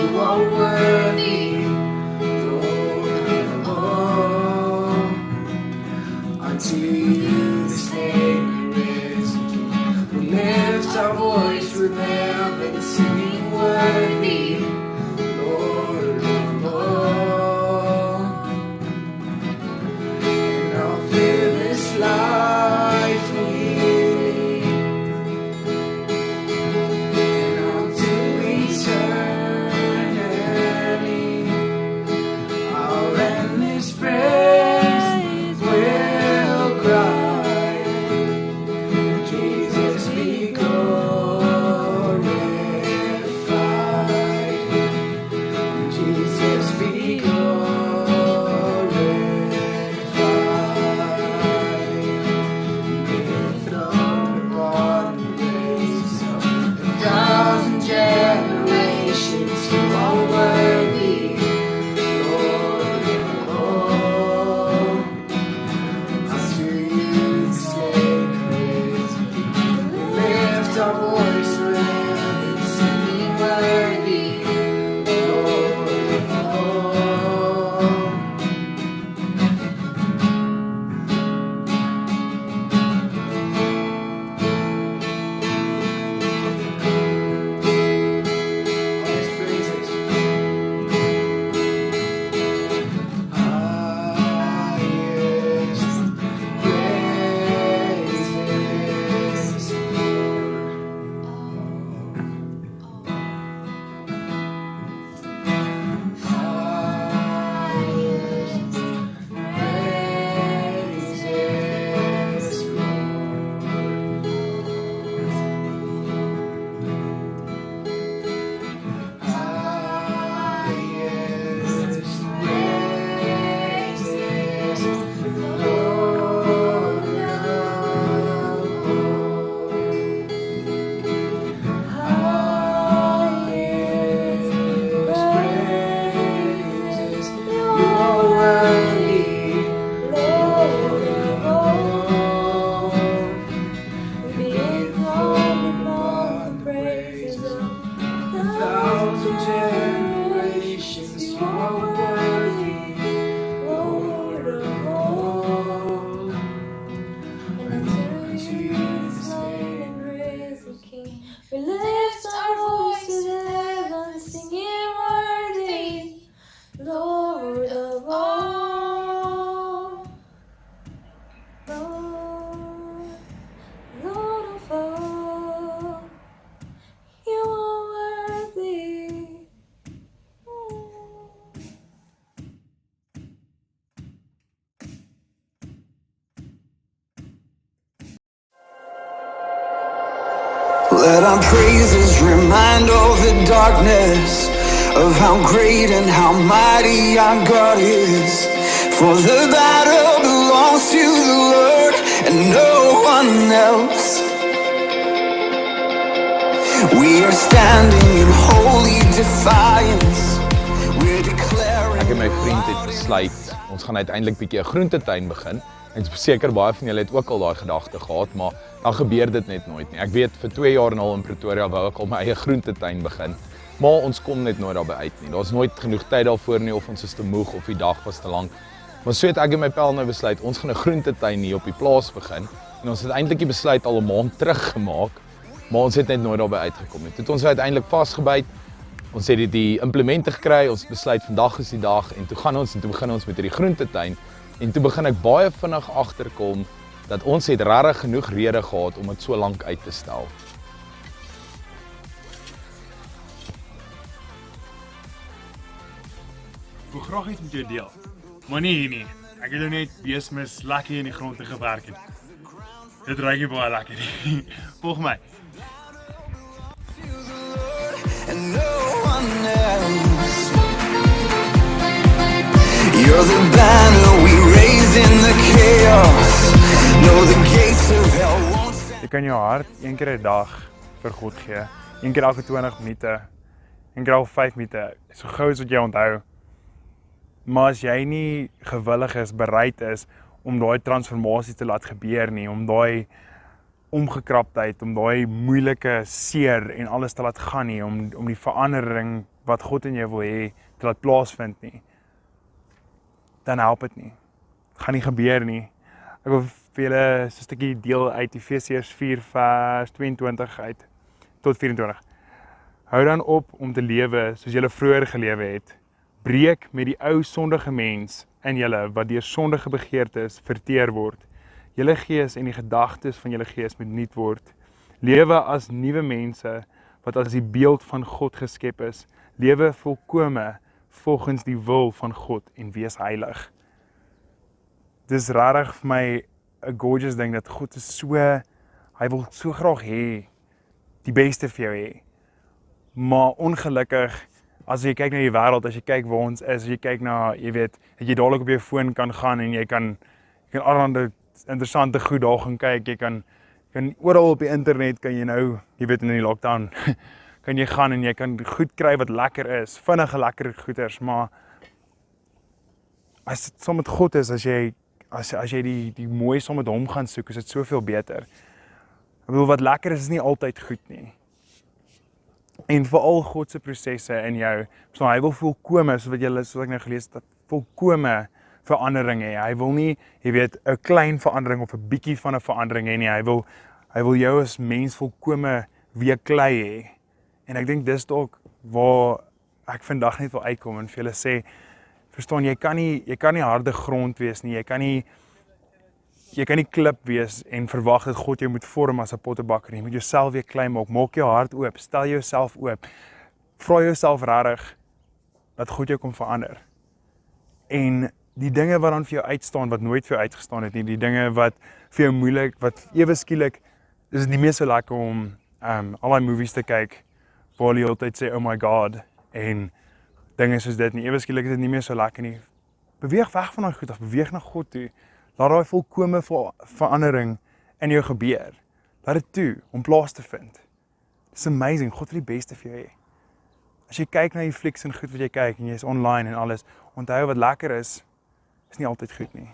you are worthy, Lord. Oh, unto you this name is risen. We lift our voice with them and singing worthy, Lord. Oh, and I'll fill this life with, and unto eternity, our endless praise will cry, Jesus be glorified, Jesus be glorified. Lift up the bottom raise of 1,000 generations, you are worthy, Lord. Oh, unto you this slave is. We lift our voice with him and singing worthy, Lord. Oh, all his praises. Highest praises, highest praises, highest praises, Lord of highest praises, you are worthy, Lord of all. Be exalted above the praises of 1,000 generations, you are worthy, Lord of all. And unto you is slain and risen King, we lift our voice to heaven, singing worthy, Lord of all. Lord of all, you are worthy. Let our praises remind all the darkness of how great and how mighty our God is. For the battle belongs to the Lord and no one else. We are standing in holy defiance. We're declaring Ek en my vriend het besluit, ons gaan uiteindelik bietjie 'n groentetuin begin. Ek is seker baie van julle het ook al daai gedagte gehad, maar dan gebeur dit net nooit nie. Ek weet vir 2 jaar en al in Pretoria wou ek al my eie groentetuin begin, maar ons kom net nooit daarby uit nie. Daar's nooit genoeg tyd daarvoor nie, of ons is te moeg of die dag was te lank. Maar so het ek en my pel nou besluit, ons gaan 'n groentetuin hier op die plaas begin. En ons het eintlik die besluit al 'n maand terug gemaak, maar ons het net nooit daarby uitgekom nie. Toe het ons uiteindelik vasgebyt. Ons het die implemente gekry, ons besluit vandag is die dag en toe gaan ons en toe begin ons met hierdie groentetuin en toe begin ek baie vinnig agterkom dat ons het regtig genoeg rede gehad om dit so lank uit te stel. Ek wil graag iets met jou deel, maar nie hier nie. Ek het nou net beesmis lekker in die grond te gewerk het. Dit ruik nie baie lekker nie. Volg my. and no one else. You're the banner we raise in the chaos. No, the gates of hell won't stand. Jy kan jou hart een keer 'n dag vir God gee. Een keer elke 20 minute. Een keer elke 5 minute. So gou as wat jy onthou. Maar as jy nie gewillig is, bereid is om daai transformasie te laat gebeur nie, om daai omgekraptheid, om daai moeilike seer en alles te laat gaan nie, om die verandering wat God in jou wil hê te laat plaasvind nie, dan help dit nie. Het gaan nie gebeur nie. Ek wil vir julle so 'n stukkie deel uit Efesiërs 4 vers 22 uit tot 24. Hou dan op om te lewe soos julle vroeër gelewe het. Breek met die ou sondige mens in julle wat deur sondige begeertes verteer word. Julle gees en die gedagtes van julle gees moet nuut word. Lewe as nuwe mense wat as die beeld van God geskep is. Lewe volkome volgens die wil van God en wees heilig. Dis regtig vir my 'n gorgeous ding dat God is so, hy wil so graag hê die beste vir jou hê. Maar ongelukkig, as jy kyk na die wêreld, as jy kyk waar ons is, as jy kyk na, jy weet, dat jy dadelik op jou foon kan gaan en jy kan allerlei interessante goed daar gaan kyk, jy kan oral op die internet kan jy nou, jy weet in die lockdown, kan jy gaan en jy kan goed kry wat lekker is, vinnige lekker goeders, maar as dit saam met God is, as jy die mooi saam met hom gaan soek, is dit soveel beter. Ek bedoel, wat lekker is nie altyd goed nie. En veral God se prosesse in jou, so hy wil volkome, soos ek nou gelees het, volkome verandering hê. Hy wil nie, jy weet, 'n klein verandering of 'n bietjie van 'n verandering hê nie. Hy wil jou as mens volkome weer klei hê. En ek dink dis dalk waar ek vandag net wil uitkom en vir julle sê, verstaan, jy kan nie harde grond wees nie. Jy kan nie klip wees en verwag dat God jou moet vorm as 'n pottebakker. Jy moet jouself weer klein maak. Maak jou hart oop, stel jouself oop. Vra jouself regtig dat God jou kom verander. En die dinge wat dan vir jou uitstaan, wat nooit vir jou uitgestaan het nie, die dinge wat vir jou moeilik, wat ewe skielik, is dit nie meer so lekker om al die movies te kyk, waar jy altyd sê, oh my God, en dinge soos dit nie, ewe skielik is dit nie meer so lekker nie. Beweeg weg van daai goed af, beweeg na God toe. Laat daai volkome verandering in jou gebeur. Laat dit toe om plaas te vind. It's amazing, God wil die beste vir jou hê. As jy kyk na die flieks en goed wat jy kyk en jy is online en alles, onthou wat lekker is nie altyd goed nie.